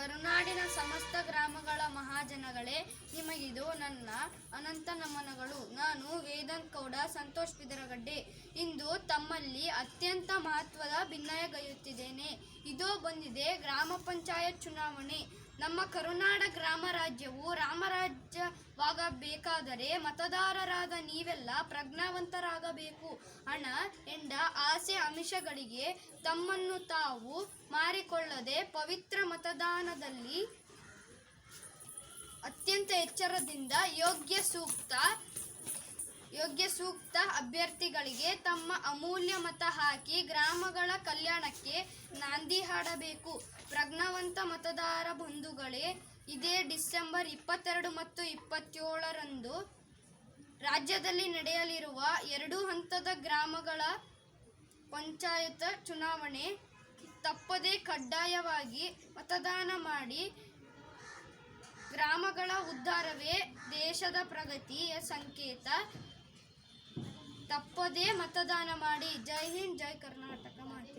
ಕರುನಾಡಿನ ಸಮಸ್ತ ಗ್ರಾಮಗಳ ಮಹಾಜನಗಳೇ, ನಿಮಗಿದು ನನ್ನ ಅನಂತ ನಮನಗಳು. ನಾನು ವೇದಾಂತ್ ಗೌಡ ಸಂತೋಷ್ ಬಿದರಗಡ್ಡೆ. ಇಂದು ತಮ್ಮಲ್ಲಿ ಅತ್ಯಂತ ಮಹತ್ವದ ಭಿನ್ನಯಗೈಯುತ್ತಿದ್ದೇನೆ. ಇದೋ ಬಂದಿದೆ ಗ್ರಾಮ ಪಂಚಾಯತ್ ಚುನಾವಣೆ. ನಮ್ಮ ಕರುನಾಡ ಗ್ರಾಮ ರಾಜ್ಯವು ರಾಮರಾಜ್ಯವಾಗಬೇಕಾದರೆ ಮತದಾರರಾದ ನೀವೆಲ್ಲ ಪ್ರಜ್ಞಾವಂತರಾಗಬೇಕು. ಹಣ ಎಂಡ ಆಸೆ ಆಮಿಷಗಳಿಗೆ ತಮ್ಮನ್ನು ತಾವು ಮಾರಿಕೊಳ್ಳದೆ ಪವಿತ್ರ ಮತದಾನದಲ್ಲಿ ಅತ್ಯಂತ ಎಚ್ಚರದಿಂದ ಯೋಗ್ಯ ಸೂಕ್ತ ಅಭ್ಯರ್ಥಿಗಳಿಗೆ ತಮ್ಮ ಅಮೂಲ್ಯ ಮತ ಹಾಕಿ ಗ್ರಾಮಗಳ ಕಲ್ಯಾಣಕ್ಕೆ ನಾಂದಿ ಹಾಡಬೇಕು. ಪ್ರಜ್ಞಾವಂತ ಮತದಾರ ಬಂಧುಗಳೇ, ಇದೇ ಡಿಸೆಂಬರ್ 22 ಮತ್ತು 27ರಂದು ರಾಜ್ಯದಲ್ಲಿ ನಡೆಯಲಿರುವ 2 ಹಂತದ ಗ್ರಾಮಗಳ ಪಂಚಾಯತ್ ಚುನಾವಣೆ ತಪ್ಪದೇ ಕಡ್ಡಾಯವಾಗಿ ಮತದಾನ ಮಾಡಿ. ಗ್ರಾಮಗಳ ಉದ್ಧಾರವೇ ದೇಶದ ಪ್ರಗತಿಯ ಸಂಕೇತ. ತಪ್ಪದೇ ಮತದಾನ ಮಾಡಿ. ಜೈ ಹಿಂದ್, ಜೈ ಕರ್ನಾಟಕ ಮಾತೆ.